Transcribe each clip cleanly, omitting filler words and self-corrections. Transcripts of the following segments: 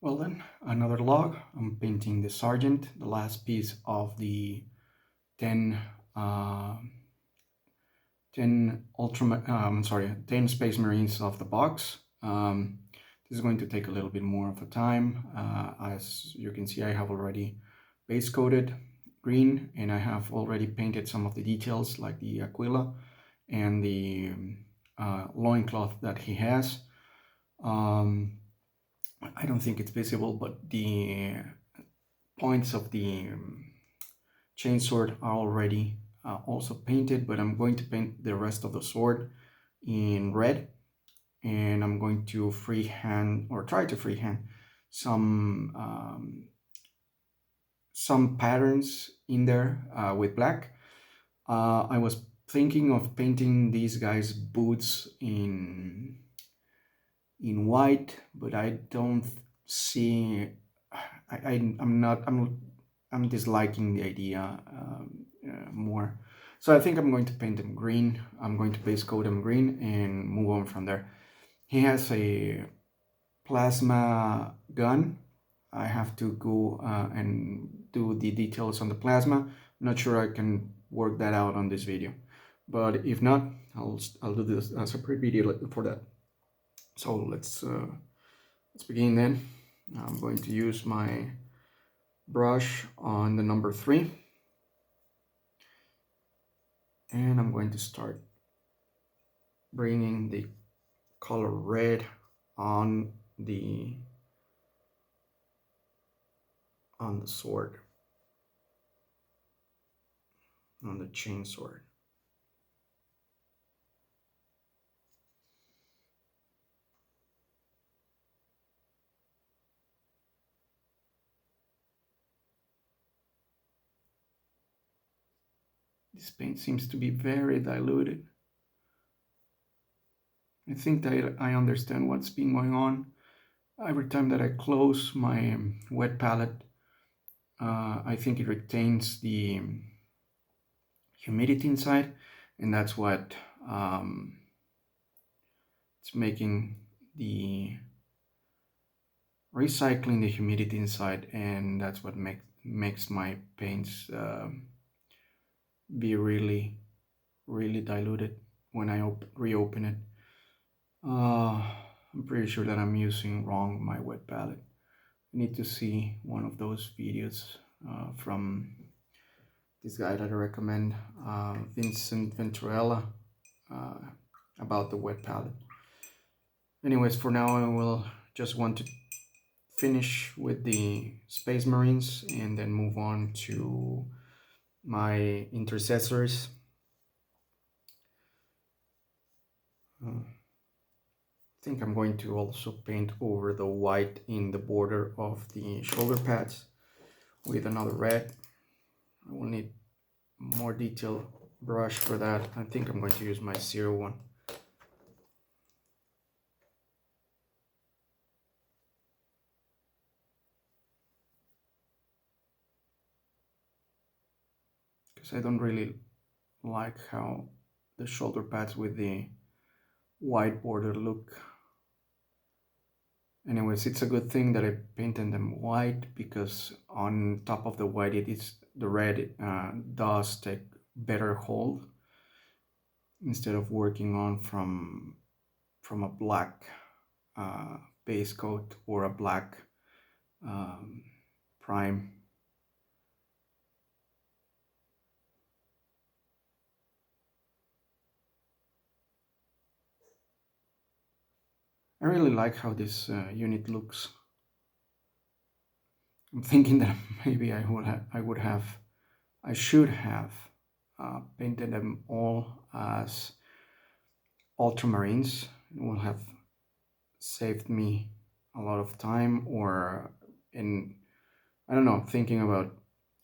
Well then, another log. I'm painting the Sergeant, the last piece of the 10, uh, 10 10 Space Marines of the box. This is going to take a little bit more of a time. As you can see, I have already base coated green, and I have already painted some of the details like the Aquila and the loincloth that he has. I don't think it's visible, but the points of the chainsword are already also painted, but I'm going to paint the rest of the sword in red, and I'm going to freehand, or try to freehand, some patterns in there with black. I was thinking of painting these guys' boots in white, but I don't see. I'm disliking the idea more. So I think I'm going to paint them green. I'm going to base coat them green and move on from there. He has a plasma gun. I have to go and do the details on the plasma. I'm not sure I can work that out on this video, but if not, I'll do this a separate video for that. So let's begin then. I'm going to use my brush on the number 3, and I'm going to start bringing the color red on the sword, on the chainsword. This paint seems to be very diluted. I think that I understand what's been going on. Every time that I close my wet palette, I think it retains the humidity inside, and that's what it's making the recycling the humidity inside, and that's what makes my paints be really diluted when I reopen it. I'm pretty sure that I'm using wrong my wet palette. I need to see one of those videos from this guy that I recommend, Vincent Venturella, about the wet palette. Anyways, for now I will just want to finish with the Space Marines and then move on to my intercessors. I think I'm going to also paint over the white in the border of the shoulder pads with another red. I will need more detailed brush for that. I think I'm going to use my 01. Because I don't really like how the shoulder pads with the white border look. Anyways, it's a good thing that I painted them white, because on top of the white the red does take better hold instead of working on from a black base coat or a black prime. I really like how this unit looks. I'm thinking that maybe I should have painted them all as Ultramarines. It will have saved me a lot of time, or I don't know, thinking about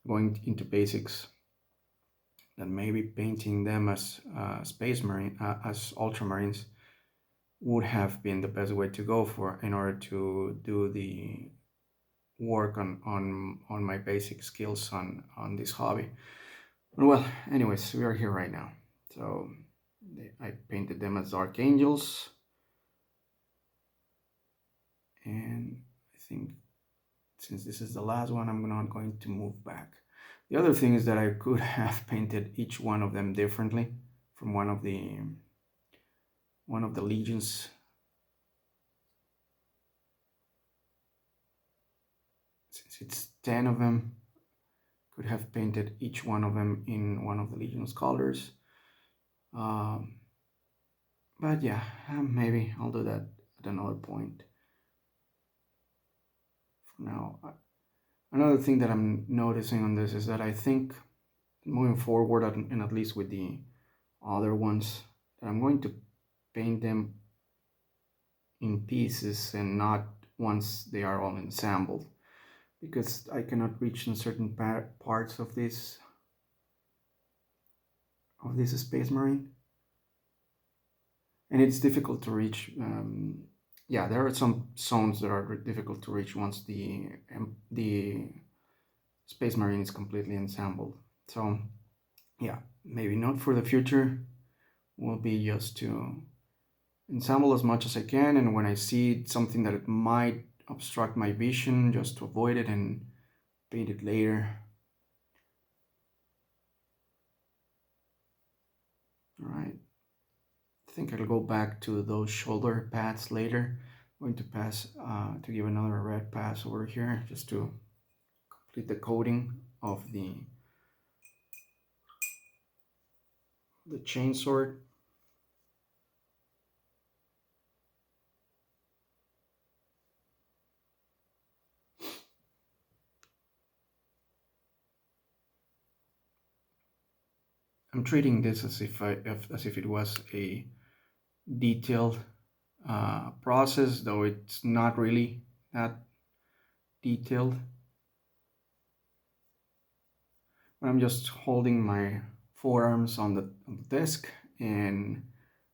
going into basics, that maybe painting them as Space Marine, as Ultramarines would have been the best way to go for in order to do the work on my basic skills on this hobby. Well, anyways, we are here right now. So I painted them as Archangels, and I think since this is the last one, I'm not going to move back. The other thing is that I could have painted each one of them differently from one of the legions. Since it's 10 of them, could have painted each one of them in one of the legion's colors. But yeah, maybe I'll do that at another point. For now, another thing that I'm noticing on this is that I think moving forward, and at least with the other ones, that I'm going to paint them in pieces and not once they are all assembled, because I cannot reach in certain parts of this Space Marine, and it's difficult to reach. Yeah, there are some zones that are difficult to reach once the Space Marine is completely assembled. So yeah, maybe not for the future. Will be just to ensemble as much as I can, and when I see something that it might obstruct my vision, just to avoid it and paint it later. All right, I think I'll go back to those shoulder pads later. I'm going to pass to give another red pass over here just to complete the coating of the chainsword. I'm treating this as if it was a detailed process, though it's not really that detailed. But I'm just holding my forearms on the desk and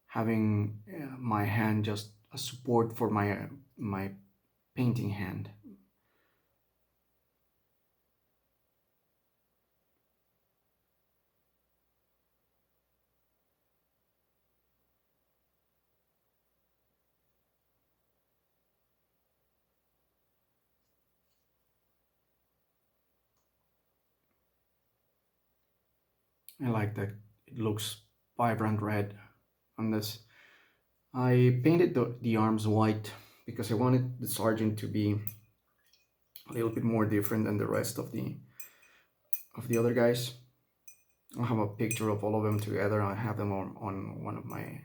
having my hand just a support for my painting hand. I like that it looks vibrant red on this. I painted the arms white because I wanted the sergeant to be a little bit more different than the rest of the other guys. I'll have a picture of all of them together. I have them on one of my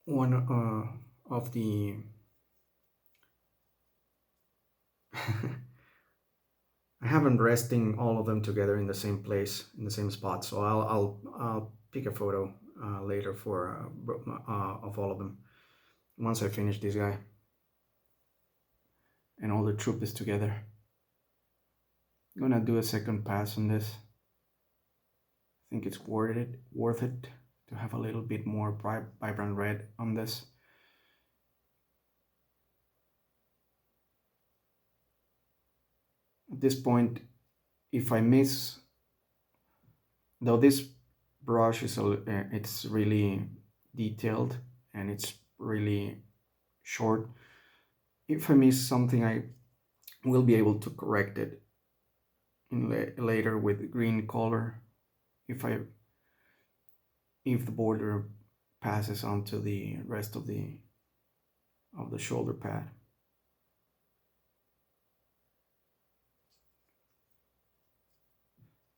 one of the I haven't resting all of them together in the same place, in the same spot. So I'll pick a photo later for of all of them once I finish this guy and all the troop is together. I'm gonna do a second pass on this. I think it's worth it to have a little bit more vibrant red on this. At this point, if I miss, though this brush is it's really detailed and it's really short, if I miss something, I will be able to correct it in later with green color if the border passes onto the rest of the shoulder pad.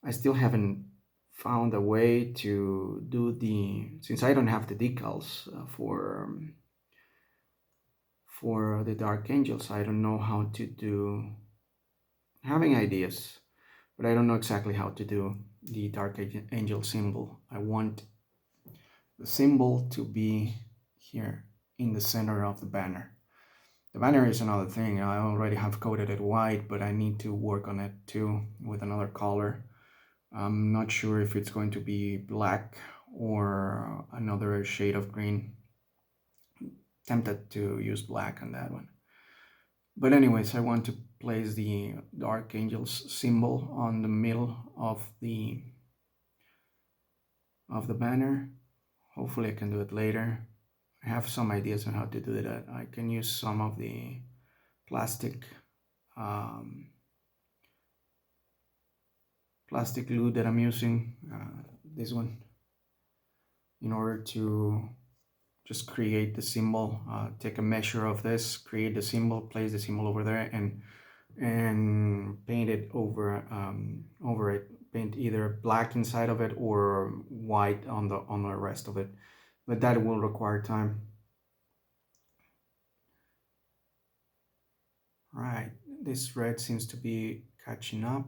I still haven't found a way to do since I don't have the decals for the Dark Angels. I don't know how to do, having ideas, but I don't know exactly how to do the Dark Angel symbol. I want the symbol to be here in the center of the banner. The banner is another thing. I already have coated it white, but I need to work on it too with another color. I'm not sure if it's going to be black or another shade of green. Tempted to use black on that one. But anyways, I want to place the Dark Angels symbol on the middle of the banner. Hopefully I can do it later. I have some ideas on how to do that. I can use some of the plastic um, plastic glue that I'm using, this one, in order to just create the symbol. Take a measure of this, create the symbol, place the symbol over there, and paint it over it. Paint either black inside of it or white on the rest of it, but that will require time. Right, this red seems to be catching up.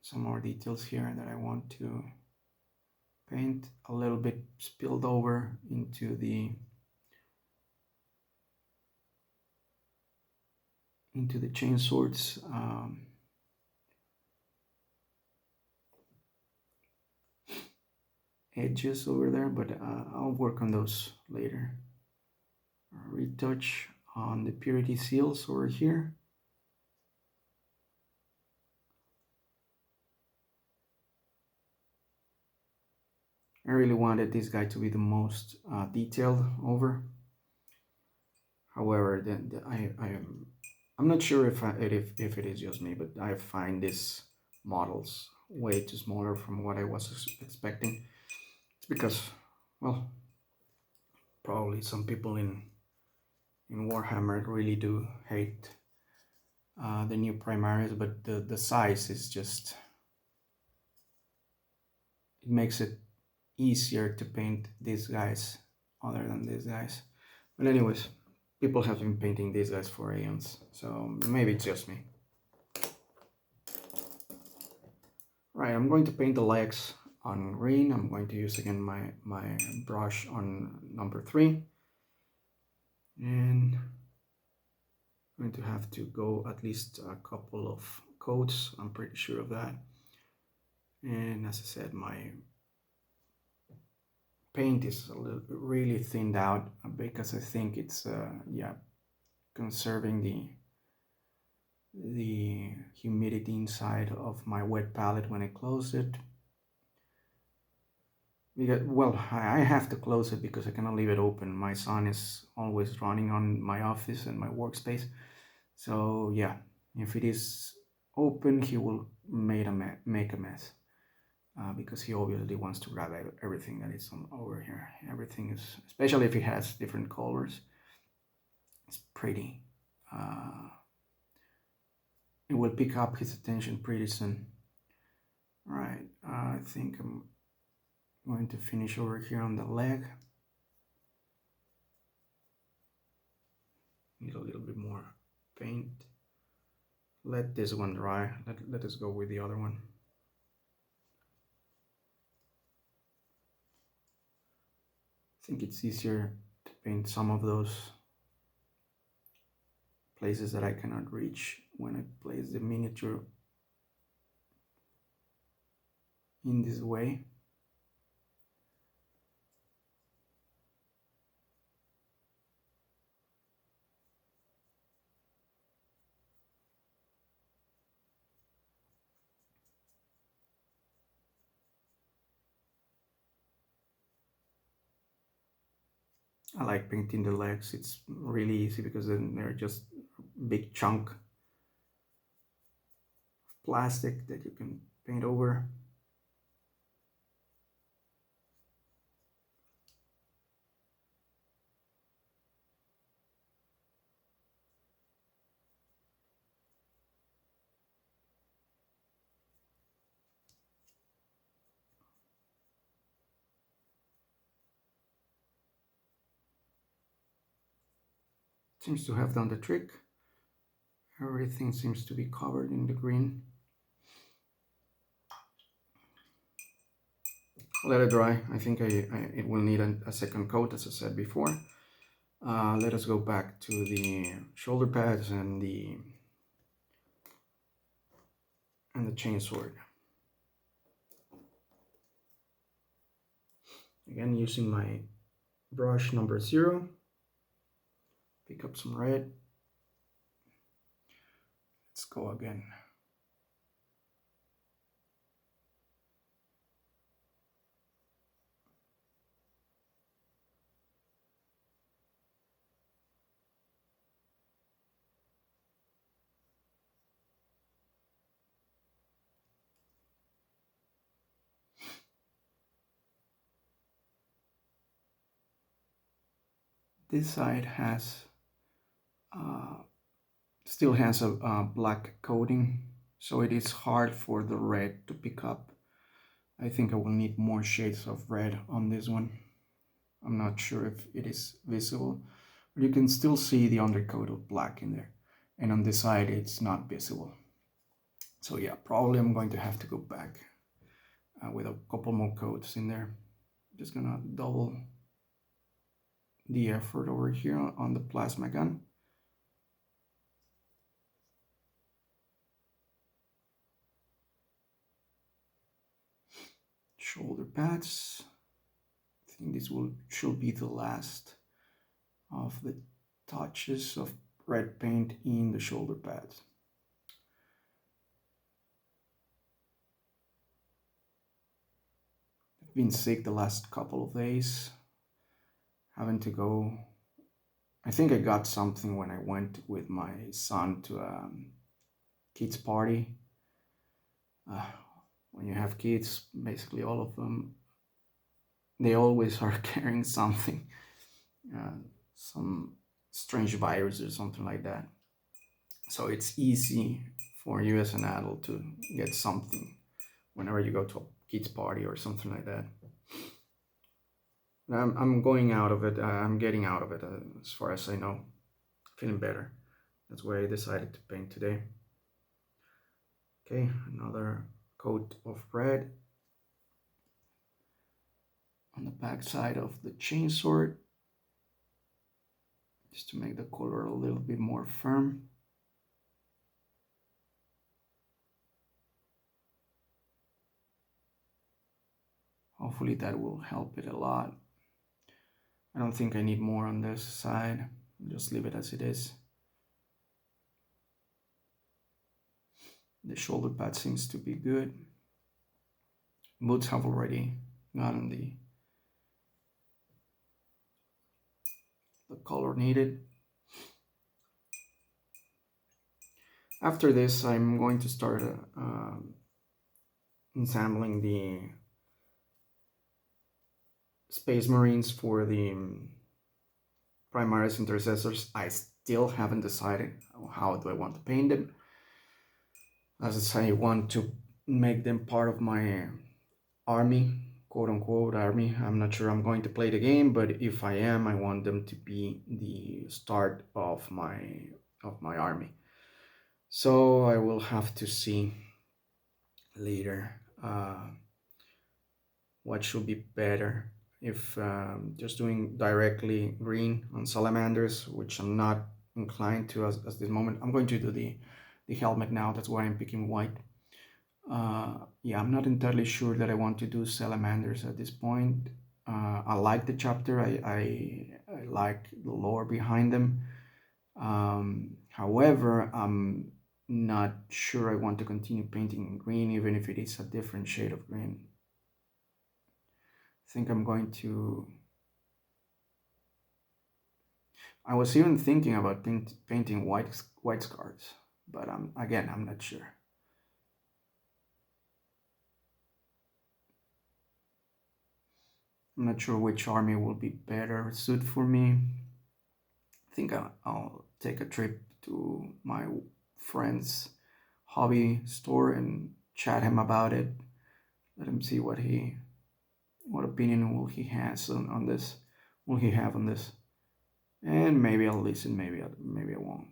Some more details here that I want to paint. A little bit spilled over into the chain swords. Edges over there, but I'll work on those later. Retouch on the purity seals over here. I really wanted this guy to be the most detailed over. However, I'm not sure if it is just me, but I find these models way too smaller from what I was expecting. It's because, well, probably some people in Warhammer really do hate the new Primaris, but the size is just, it makes it easier to paint these guys other than these guys. But anyways, people have been painting these guys for aeons, so maybe it's just me. Right, I'm going to paint the legs on green. I'm going to use again my brush on number 3, and I'm going to have to go at least a couple of coats, I'm pretty sure of that. And as I said, my paint is really thinned out because I think it's yeah, conserving the humidity inside of my wet palette when I close it. Because, well, I have to close it because I cannot leave it open. My son is always running on my office and my workspace. So yeah, if it is open, he will make a mess. Because he obviously wants to grab everything that is over here. Everything is, especially if it has different colors, it's pretty. It will pick up his attention pretty soon. Right, I think I'm going to finish over here on the leg. Need a little bit more paint. Let this one dry. Let us go with the other one. I think it's easier to paint some of those places that I cannot reach when I place the miniature in this way. I like painting the legs. It's really easy because then they're just big chunk of plastic that you can paint over. Seems to have done the trick. Everything seems to be covered in the green. Let it dry. I think it will need a second coat, as I said before. Let us go back to the shoulder pads and the chainsword. Again, using my brush number 0. Pick up some red. Let's go again. This side has still has a black coating, so it is hard for the red to pick up. I think I will need more shades of red on this one. I'm not sure if it is visible, but you can still see the undercoat of black in there. And on this side, it's not visible. So yeah, probably I'm going to have to go back with a couple more coats in there. Just gonna double the effort over here on the plasma gun. Shoulder pads. I think this should be the last of the touches of red paint in the shoulder pads. I've been sick the last couple of days, having to go. I think I got something when I went with my son to a kids party. When you have kids, basically all of them, they always are carrying something, some strange virus or something like that. So it's easy for you as an adult to get something whenever you go to a kids party or something like that. I'm going out of it. I'm getting out of it as far as I know. Feeling better. That's why I decided to paint today. Okay, another coat of red on the back side of the chainsword, just to make the color a little bit more firm. Hopefully that will help it a lot. I don't think I need more on this side. I'll just leave it as it is. The shoulder pad seems to be good. Boots have already gotten the color needed. After this, I'm going to start ensembling the Space Marines for the Primaris Intercessors. I still haven't decided how do I want to paint them. As I want to make them part of my army, quote unquote army. I'm not sure I'm going to play the game, but if I am, I want them to be the start of my army. So I will have to see later what should be better. If just doing directly green on salamanders, which I'm not inclined to at this moment. I'm going to do the helmet now. That's why I'm picking white. Yeah, I'm not entirely sure that I want to do salamanders at this point. I like the chapter. I like the lore behind them. However, I'm not sure I want to continue painting in green, even if it is a different shade of green. I think I'm going to... I was even thinking about painting white scars, but again, I'm not sure. I'm not sure which army will be better suited for me. I think I'll take a trip to my friend's hobby store and chat him about it. Let him see what opinion will he has on this. Will he have on this? And maybe I'll listen. Maybe I won't.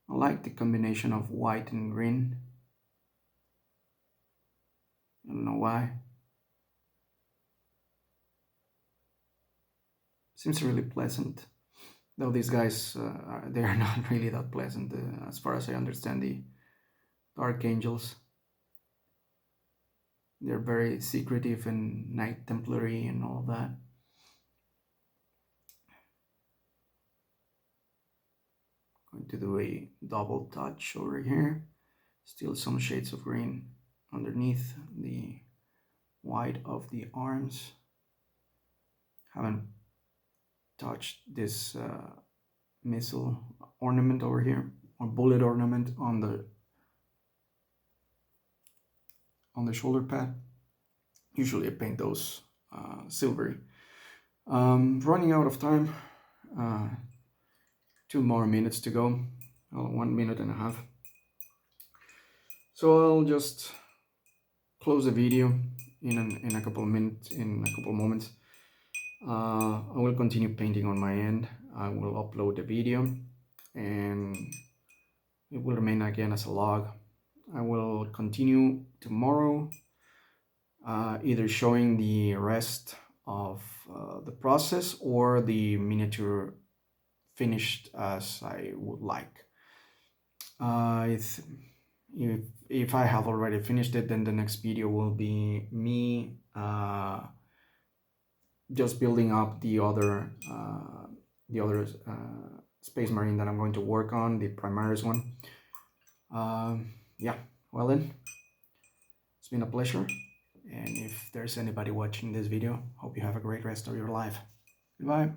I like the combination of white and green. I don't know why. Seems really pleasant. Though these guys, they are not really that pleasant as far as I understand the Dark Angels. They're very secretive and Knight Templary and all that. Going to do a double touch over here. Still some shades of green underneath the white of the arms. Haven't touched this missile ornament over here, or bullet ornament on the shoulder pad. Usually I paint those silvery. Running out of time. 2 more minutes to go. 1 minute and a half. So I'll just close the video in a couple of minutes, in a couple of moments. I will continue painting on my end. I will upload the video and it will remain again as a log. I will continue tomorrow, either showing the rest of the process or the miniature finished as I would like. If I have already finished it, then the next video will be me just building up the other Space Marine that I'm going to work on, the Primaris one. Yeah, well then, it's been a pleasure, and if there's anybody watching this video, hope you have a great rest of your life. Goodbye.